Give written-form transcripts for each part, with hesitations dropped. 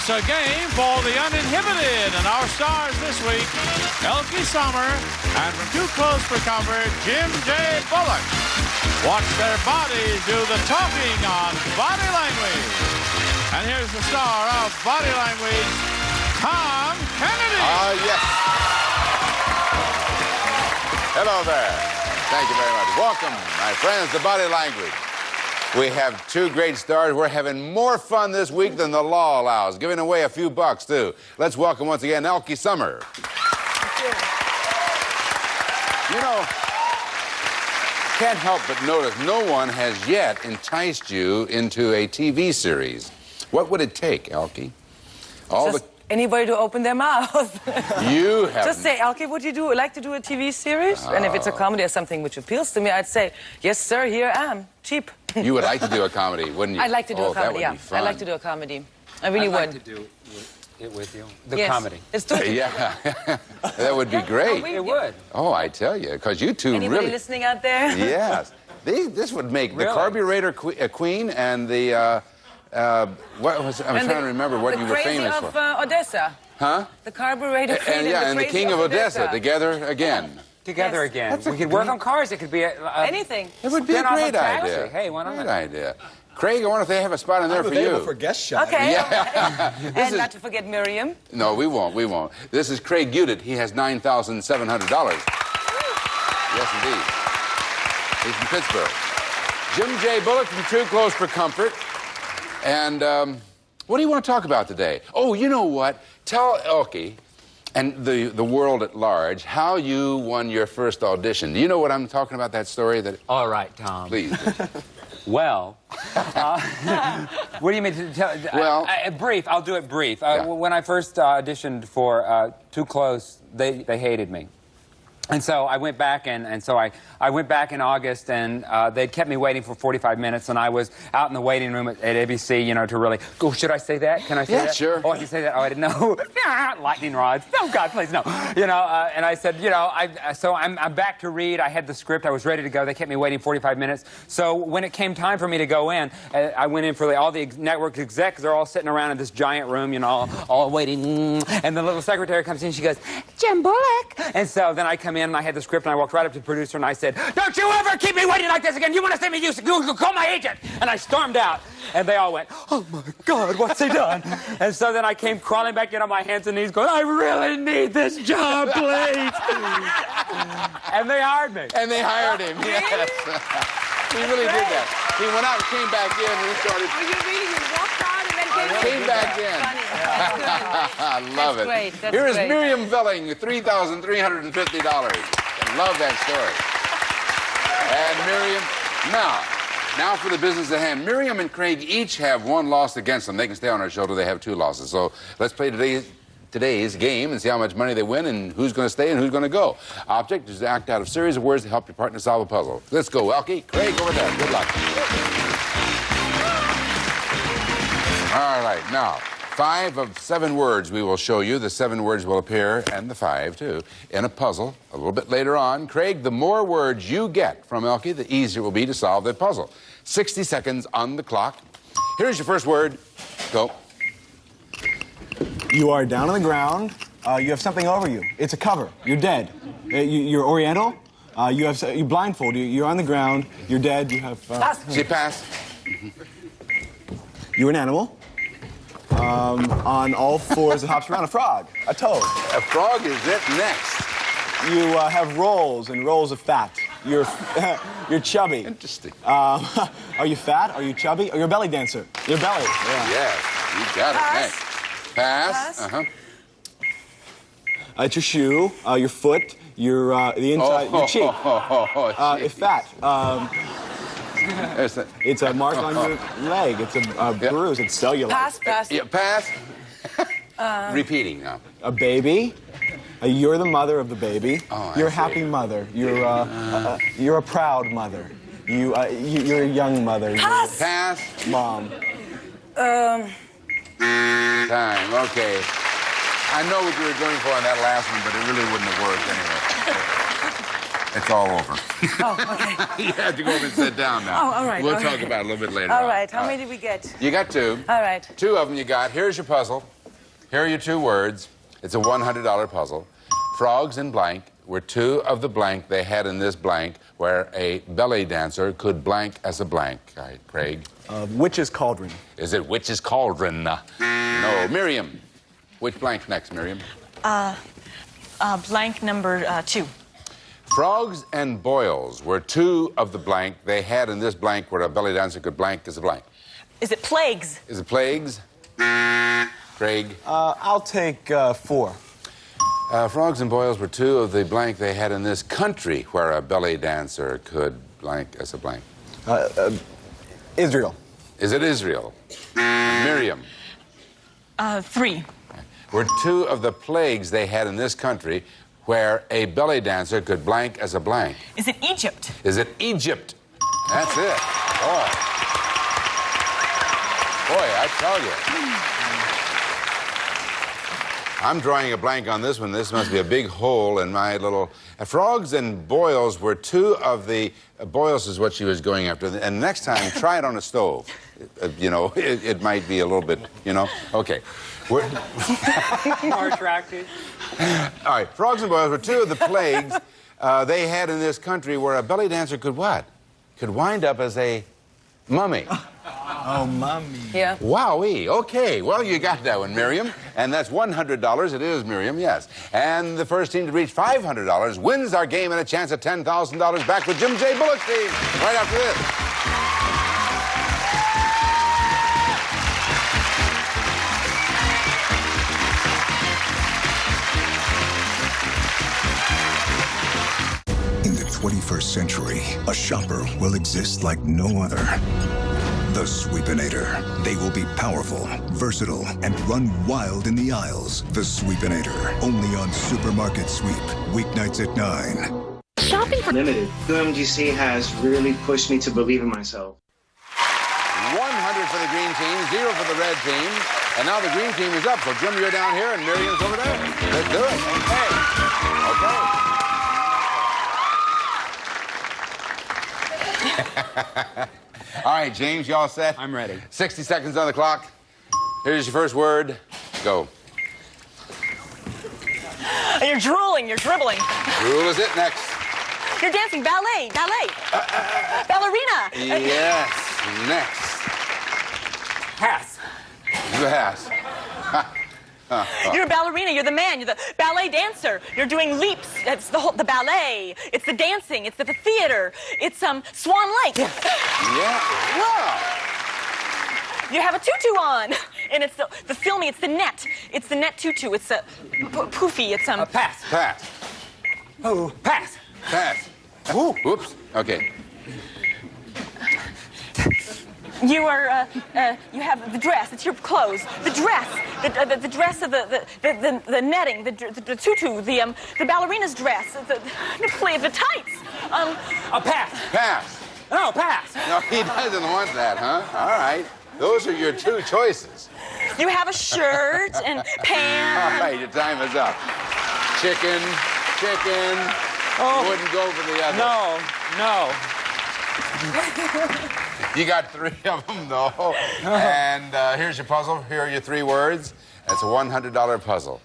It's a game for the uninhibited, and our stars this week, Elkie Summer, and from Too Close for Comfort, Jim J. Bullock. Watch their bodies do the talking on Body Language. And here's the star of Body Language, Tom Kennedy. Yes. Hello there. Thank you very much. Welcome, my friends, to Body Language. We have two great stars. We're having more fun this week than the law allows, giving away a few bucks, too. Let's welcome once again Elkie Summer. Thank you. You know, can't help but notice no one has yet enticed you into a TV series. What would it take, Elkie? Anybody to open their mouth. You have. Just say, Elkie, would you like to do a TV series? And if it's a comedy or something which appeals to me, I'd say, yes, sir, here I am. Cheap. You would like to do a comedy, wouldn't you? I'd like to do a comedy, that would yeah. be fun. I'd like to do a comedy. I really I'd would. like to do it with you. The Yes. comedy. Let's do it. Yeah, that would be great. It would. Oh, I tell you, because you two Anybody really... listening out there? Yes. This would make the Really? carburetor queen and the... what was... I'm trying to remember what you were famous The for. Crazy of Odessa. Huh? The carburetor queen And the Crazy King of Odessa, together again. Together Yes. again. We could work on cars. It could be Anything. It would be a spin-off great of Taxi. idea. Hey, why not? Great idea. Craig, I wonder if they have a spot in there for you. for guest shot. Okay. Yeah. And not to forget Miriam. No, we won't. This is Craig Udit. He has $9,700. Yes, indeed. He's from Pittsburgh. Jim J. Bullock from Too Close for Comfort. And what do you want to talk about today? Oh, you know what? Tell Elkie and the world at large how you won your first audition. Do you know what I'm talking about, that story? All right, Tom. Please. Well, what do you mean to tell? Well- Brief. I'll do it brief. Yeah. When I first auditioned for Too Close, they hated me. And so I went back, and so I went back in August, and they'd kept me waiting for 45 minutes, and I was out in the waiting room at ABC, you know, to really go, should I say that? Can I say that? Yeah, sure. Oh, I can say that? Oh, I didn't know. Lightning rods. Oh, God, please, no. You know, and I said, you know, so I'm back to read. I had the script. I was ready to go. They kept me waiting 45 minutes. So when it came time for me to go in, I went in for all the network execs. They're all sitting around in this giant room, you know, all waiting. And the little secretary comes in. She goes, Jim Bullock. And so then I come in, and I had the script, and I walked right up to the producer, and I said, don't you ever keep me waiting like this again. You want to see me? You call my agent. And I stormed out, and they all went, oh, my God, what's he done? And so then I came crawling back in on my hands and knees going, I really need this job, please. And they hired me. And they hired him, yes. He really did that. He went out and came back in, and he started... Oh, you really walked out and then Came back in. Funny. I love That's it. great. That's Here is great. Miriam Velling, $3,350. Love that story. And Miriam, now for the business at hand. Miriam and Craig each have one loss against them. They can stay on our show till they have two losses. So let's play today's game and see how much money they win and who's going to stay and who's going to go. Object is to act out a series of words to help your partner solve a puzzle. Let's go, Elkie. Craig, over there. Good luck. All right, now, 5 of 7 words we will show you. The 7 words will appear, and the 5, too, in a puzzle a little bit later on. Craig, the more words you get from Elkie, the easier it will be to solve that puzzle. 60 seconds on the clock. Here's your first word. Go. You are down on the ground. You have something over you. It's a cover. You're dead. You're Oriental. You blindfold. You're on the ground. You're dead. You have. Say pass. You're an animal. On all fours, it hops around. A frog. A toad. A frog is it next. You have rolls and rolls of fat. You're chubby. Interesting. Are you fat? Are you chubby? Or you're a belly dancer? You're belly. Yeah. Yes, you got it next. Pass. Pass. It's your shoe. Your foot. Your the inside. Your cheek. It's fat. It's a mark on your leg. It's a bruise. It's cellular. Pass. Yeah, pass. Repeating now. A baby. You're the mother of the baby. Oh, you're a I see. happy mother. You're a proud mother. You're a young mother. Pass. Pass. Mom. Time. Okay. I know what you were going for on that last one, but it really wouldn't have worked anyway. It's all over. Oh, okay. You have to go over and sit down now. Oh, all right. We'll all talk right. about it a little bit later All on. right. How many did we get? You got 2. All right. 2 of them you got. Here's your puzzle. Here are your 2 words. It's a $100 puzzle. Frogs in blank were 2 of the blank they had in this blank where a belly dancer could blank as a blank. All right, Craig. Witch's cauldron. Is it witch's cauldron? No. Miriam. Which blank next, Miriam? Blank number 2. Frogs and boils were 2 of the blank they had in this blank where a belly dancer could blank as a blank. Is it plagues? Is it plagues? Craig? I'll take 4. Frogs and boils were 2 of the blank they had in this country where a belly dancer could blank as a blank. Israel. Is it Israel? Miriam? 3. Were 2 of the plagues they had in this country where a belly dancer could blank as a blank. Is it Egypt? Is it Egypt? That's it. Boy, I tell you. I'm drawing a blank on this one. This must be a big hole in my little... Frogs and boils were 2 of the... boils is what she was going after. And next time, try it on a stove. It might be a little bit, Okay. More attractive. All right. Frogs and boils were 2 of the plagues they had in this country where a belly dancer could what? Could wind up as a mummy. Oh, mummy. Yeah. Wowee. Okay. Well, you got that one, Miriam. And that's $100. It is, Miriam, yes. And the first team to reach $500 wins our game and a chance at $10,000 back with Jim J. Bullock's team right after this. In the 21st century, a shopper will exist like no other. The Sweepinator. They will be powerful, versatile, and run wild in the aisles. The Sweepinator. Only on Supermarket Sweep. Weeknights at 9. Shopping for limited. UMGC has really pushed me to believe in myself. 100 for the green team, 0 for the red team. And now the green team is up. So, Jim, you're down here and Miriam's over there. Let's do it. Okay. All right, James, you all set? I'm ready. 60 seconds on the clock. Here's your first word. Go. You're drooling. You're dribbling. Rule is it next. You're dancing. Ballet. Ballerina. Yes, next. Pass. Yes. You're a ballerina. You're the man. You're the ballet dancer. You're doing leaps. It's the ballet. It's the dancing. It's the theater. It's Swan Lake. Yeah. Wow. You have a tutu on, and it's the filming. It's the net. It's the net tutu. It's a poofy. It's Pass. Pass. Oh, pass. Pass. Ooh. Whoops. Okay. You are, you have the dress. It's your clothes. The dress. The dress of the netting. The tutu. The ballerina's dress. The tights. Pass. Pass. No, pass. No, he doesn't want that, huh? All right. Those are your 2 choices. You have a shirt and pants. All right, your time is up. Chicken. Oh. Wouldn't go for the other. No. You got 3 of them, though. And here's your puzzle. Here are your 3 words. That's a $100 puzzle.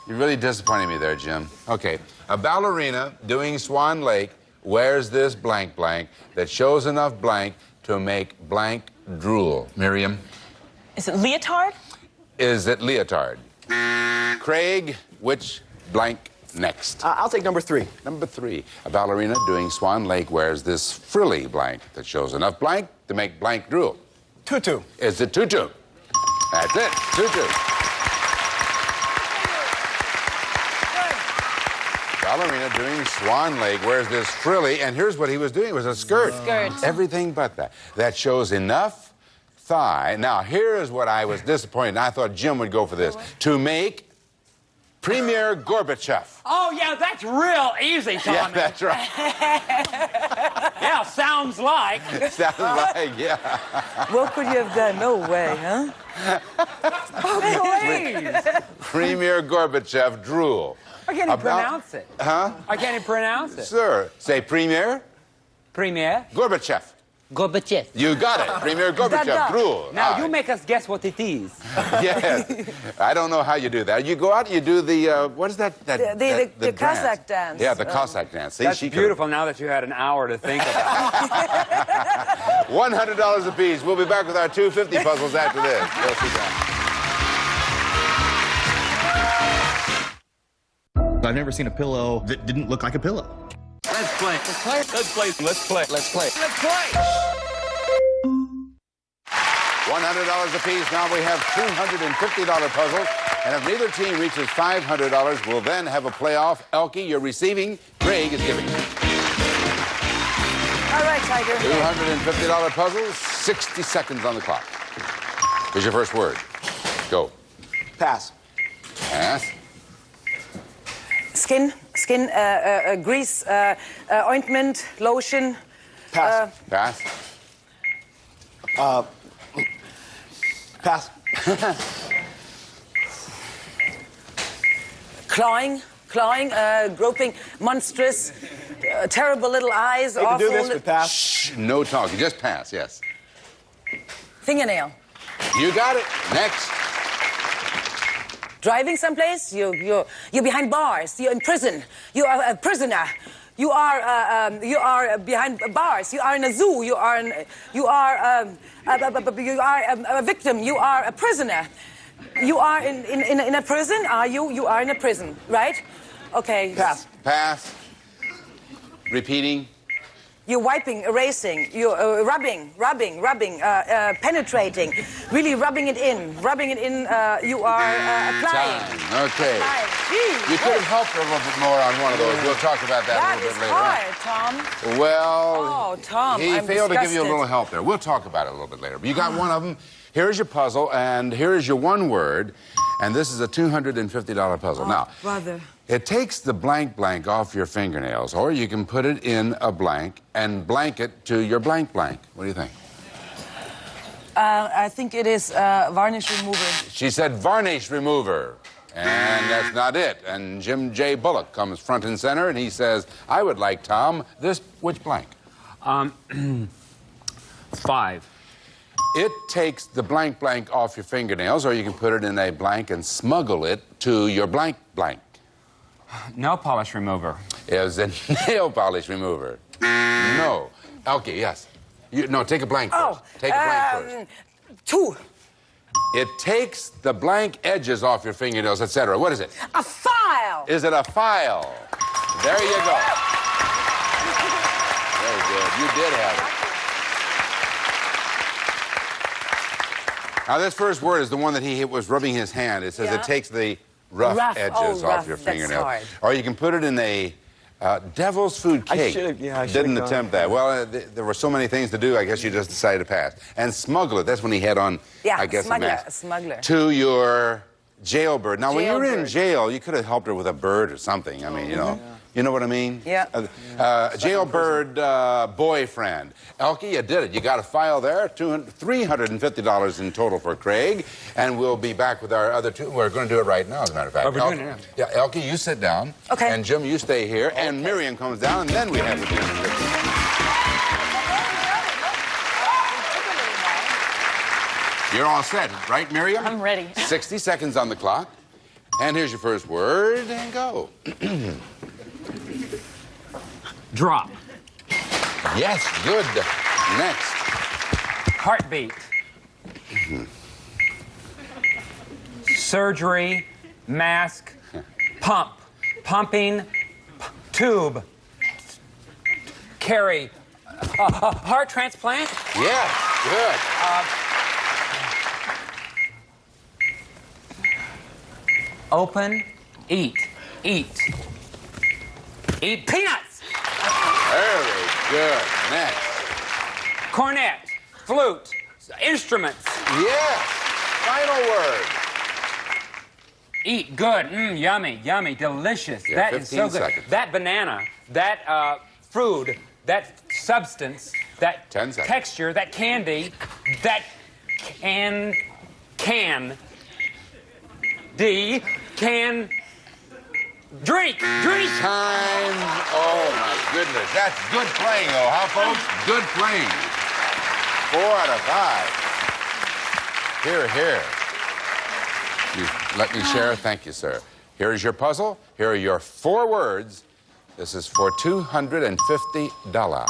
You really disappointed me there, Jim. Okay. A ballerina doing Swan Lake wears this blank blank that shows enough blank to make blank drool. Miriam? Is it leotard? Is it leotard? Craig, which blank next? I'll take number 3. Number 3. A ballerina doing Swan Lake wears this frilly blank that shows enough blank to make blank drool. Tutu. Is it tutu? That's it. Tutu. Ballerina doing Swan Lake wears this frilly, and here's what he was doing. It was a skirt. Everything but that. That shows enough thigh. Now, here's what I was disappointed. I thought Jim would go for this. To make Premier Gorbachev. Oh, yeah, that's real easy, Tommy. Yeah, that's right. Yeah, sounds like. Sounds like, yeah. What could you have done? No way, huh? Premier Gorbachev drool. I can't even pronounce it. Huh? I can't even pronounce it. Sir, say Premier Premier Gorbachev. Gorbachev. You got it. Premier Gorbachev drool. Now you make us guess what it is. Yes. I don't know how you do that. You go out and you do the, what is that? The Cossack dance. Yeah, the Cossack dance. See, That's beautiful now that you had an hour to think about it. $100 apiece. We'll be back with our 250 puzzles after this. We'll see that. I've never seen a pillow that didn't look like a pillow. Let's play. Let's play. Let's play. Let's play. Let's play. Let's play. $100 apiece. Now we have $250 puzzles. And if neither team reaches $500, we'll then have a playoff. Elkie, you're receiving. Craig is giving. All right, Tiger. $250 puzzles. 60 seconds on the clock. Here's your first word. Go. Pass. Pass. Skin, grease, ointment, lotion. Pass. Pass. Pass. Clawing, groping, monstrous, terrible little eyes, You can awful. do this, but pass. Shh, no talking. Just pass, yes. Fingernail. You got it. Next. Driving someplace, you're behind bars. You're in prison. You are a prisoner. You are behind bars. You are in a zoo. You are a victim. You are a prisoner. You are in a prison. Are you? You are in a prison, right? Okay. Pass. Pass. Repeating. You're wiping, erasing. You're rubbing, penetrating. Really rubbing it in. You are applying. Time. Okay. Applying. Gee, You could have helped her a little bit more on one of those. We'll talk about that a little bit later. That is hard, Tom. Well, Oh, Tom, he I'm failed to give you a disgusted. little help there. We'll talk about it a little bit later. But you got one of them. Here's your puzzle, and here is your one word, and this is a $250 puzzle. Now, brother. it takes the blank blank off your fingernails, or you can put it in a blank and blank it to your blank blank. What do you think? I think it is varnish remover. She said varnish remover. And that's not it. And Jim J. Bullock comes front and center, and he says, I would like, Tom, this, which blank? 5. It takes the blank blank off your fingernails, or you can put it in a blank and smuggle it to your blank blank. Nail polish remover. It was a nail polish remover. No. Okay, yes. No, take a blank first. Take a blank first. 2. It takes the blank edges off your fingernails, etc. What is it? A file. Is it a file? There you go. Very good. You did have it. Now, this first word is the one that he was rubbing his hand. It says it takes the rough edges off your fingernail. Hard. Or you can put it in a devil's food cake. I should've Didn't gone attempt with that. Well, there were so many things to do, I guess you just decided to pass. And smuggle it. That's when he had on, I guess, smuggler, a mask. a smuggler. To your jailbird. Now, when you were in Jailbird. jail, you could have helped her with a bird or something. I mean, you know. You know what I mean? Yeah. Jailbird boyfriend. Elkie, you did it. You got a file there. $350 in total for Craig. And we'll be back with our other two. We're going to do it right now, as a matter of fact. Oh, we're doing it now. Yeah, Elkie, you sit down. Okay. And Jim, you stay here. And Miriam comes down, and then we have the $250. You're all set, right, Miriam? I'm ready. 60 seconds on the clock. And here's your first word, and go. Drop. Yes, good. Next. Heartbeat. Surgery. Mask. Pump. Pumping. Tube. Carry. Heart transplant. Yeah, good. Open. Eat. Eat. Eat peanuts. Very good. Next. Cornet. Flute. Instruments. Yes. Final word. Eat good. Yummy, yummy, delicious. Yeah, That is so 15 good. seconds. That banana, that food, that substance, that 10 seconds. texture, that candy, that can drink. Time. Oh, my goodness. That's good playing, though, huh, folks? Good playing. 4 out of 5. Here. You let me share? Thank you, sir. Here is your puzzle. Here are your 4 words. This is for $250.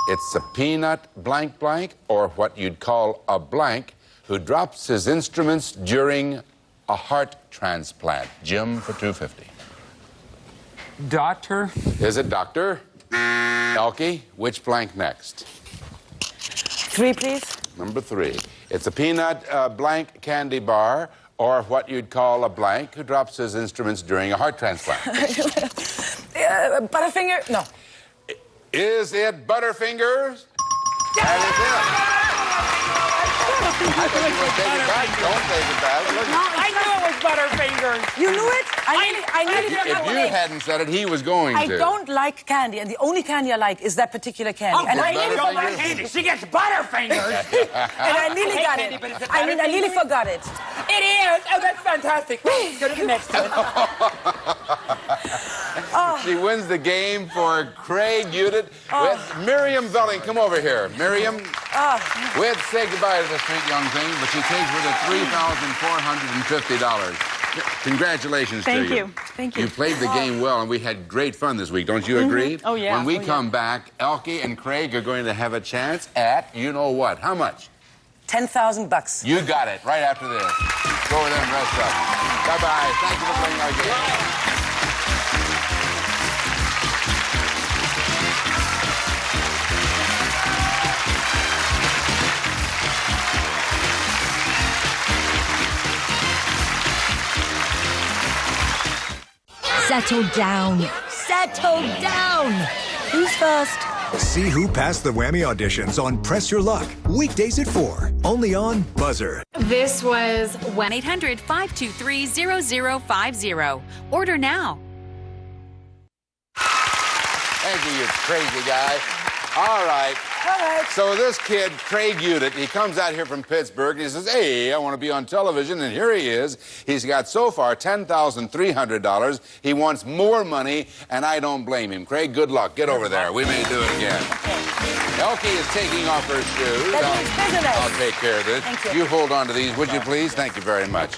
It's a peanut blank blank, or what you'd call a blank, who drops his instruments during a heart transplant. Jim for $250. Doctor? Is it doctor? Elkie, which blank next? 3, please. Number 3. It's a peanut blank candy bar, or what you'd call a blank who drops his instruments during a heart transplant. Butterfinger? No. Is it Butterfingers? That is it. I thought you were taking it back. Don't take it back. Look, I knew it was Butterfingers. You knew it? I nearly if you hadn't said it, he was going to. I don't like candy, and the only candy I like is that particular candy. Oh, and great. You don't like candy. She gets Butterfingers. And I nearly got candy, it. but is it I nearly Butterfingers? forgot it. It is. Oh, that's fantastic. Go to the next one. She wins the game for Craig Udit with Miriam Velling. Come over here. Miriam, we'd say goodbye to the sweet young thing, but she takes with her $3,450. Congratulations to you. Thank you. You played the game well, and we had great fun this week. Don't you agree? Oh, yeah. When we come back, Elkie and Craig are going to have a chance at, you know what, how much? $10,000. You got it, right after this. Go over there and rest up. Bye-bye. Thank you for playing our game. Settle down. Settle down. Who's first? See who passed the Whammy auditions on Press Your Luck. Weekdays at 4. Only on Buzzer. This was 1-800-523-0050. Order now. Thank you, you crazy guy. All right. So this kid, Craig Udit, he comes out here from Pittsburgh and he says, hey, I want to be on television, and here he is. He's got so far $10,300. He wants more money, and I don't blame him. Craig, good luck. Get over there. We may do it again. Elkie is taking off her shoes. I'll take care of this. Thank you. You hold on to these, would you please? Thank you very much.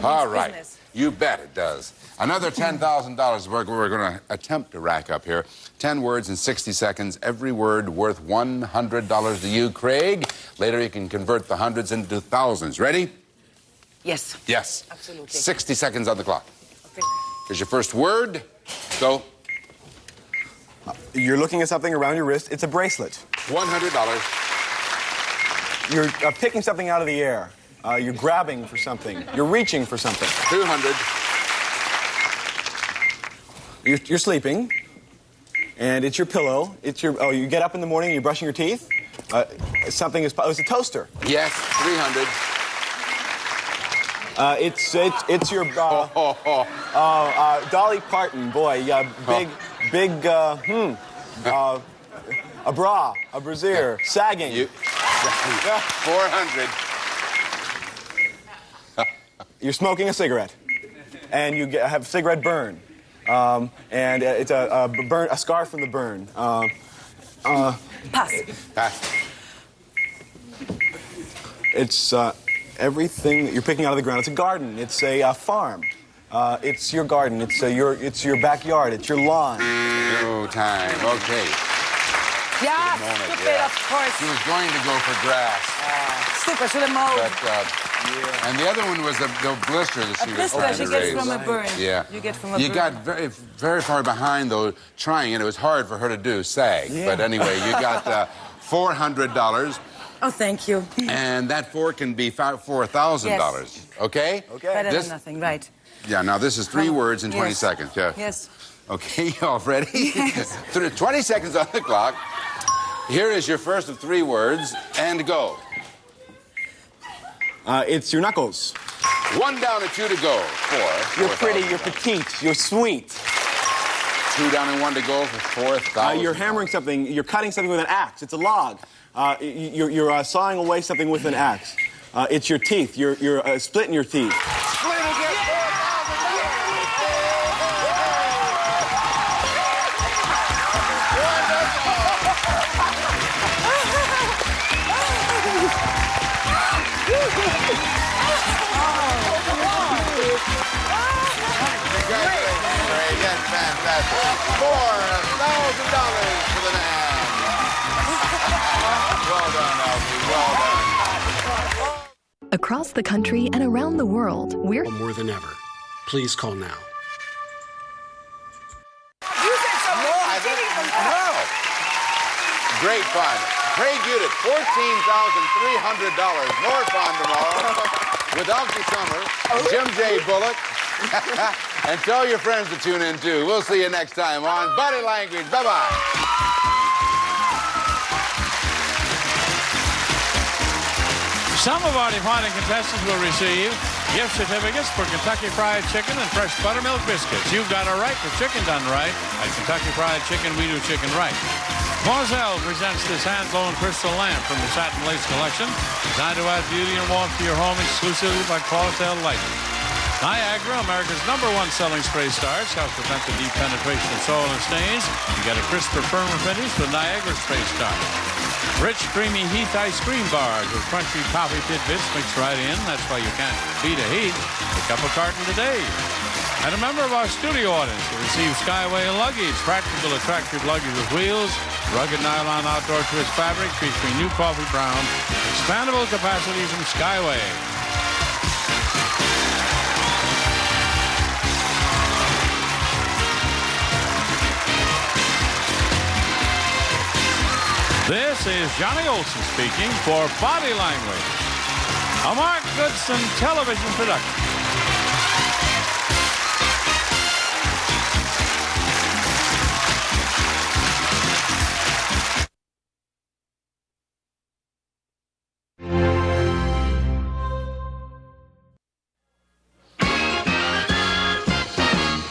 All right. Business. You bet it does. Another $10,000 we're going to attempt to rack up here. 10 words in 60 seconds, every word worth $100 to you, Craig. Later you can convert the hundreds into thousands. Ready? Yes. Yes. Absolutely. 60 seconds on the clock. Okay. Here's your first word. Go. You're looking at something around your wrist. It's a bracelet. $100. You're picking something out of the air. You're grabbing for something. You're reaching for something. $200. You're sleeping, and it's your pillow. It's your. Oh, you get up in the morning and you're brushing your teeth. Something is. Oh, it's a toaster. Yes. $300. It's your. Dolly Parton, boy. Big. A bra, a brassiere, sagging. 400. You're smoking a cigarette, and you have a cigarette burn. And it's a scar from the burn. Pass. Pass. It's everything that you're picking out of the ground. It's a garden. It's a farm. It's your garden. It's your backyard. It's your lawn. No time. Okay. Yeah, Moment, stupid, yeah. of course. She was going to go for grass. Stupid, should have mowed. But, and the other one was the blister that she was trying to she gets raise. from a burn. Yeah. You get from a You burn. got very, very far behind, though, trying, and it was hard for her to do, sag. Yeah. But anyway, you got $400, Oh, thank you. and that 4 can be $4,000. Yes. Okay? Okay. Better This- than nothing, right? Yeah, now this is 3 words in 20 Yes. seconds. Yeah. Yes. Okay, y'all ready? 20 seconds on the clock. Here is your first of 3 words, and go. It's your knuckles. 1 down and 2 to go. 4. You're pretty. You're petite. You're sweet. 2 down and 1 to go for $4,000. You're hammering something. You're cutting something with an axe. It's a log. You're sawing away something with an axe. It's your teeth. You're splitting your teeth. Fantastic. $4,000 for the man. Well done, Alfie. Well done. Across the country and around the world, we're more than ever. Please call now. No. Great fun. Craig Udit, $14,300. More fun tomorrow with Elkie Summer, Jim J. Bullock. And tell your friends to tune in, too. We'll see you next time on Body Language. Bye-bye. Some of our departing contestants will receive gift certificates for Kentucky Fried Chicken and fresh buttermilk biscuits. You've got a right to chicken done right. At Kentucky Fried Chicken, we do chicken right. Moselle presents this hand-blown crystal lamp from the Satin Lace Collection, designed to add beauty and warmth to your home exclusively by Clausel Lighting. Niagara, America's #1 selling spray starch, helps prevent the deep penetration of soil and stains. You get a crisper, firmer finish with Niagara spray starch. Rich, creamy Heath ice cream bars with crunchy toffee tidbits mixed right in. That's why you can't beat a Heath. Pick up a carton today. And a member of our studio audience will receive Skyway luggage, practical, attractive luggage with wheels, rugged nylon outdoor twist fabric featuring new coffee brown, expandable capacity from Skyway. This is Johnny Olson speaking for Body Language, a Mark Goodson television production.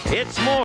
It's more.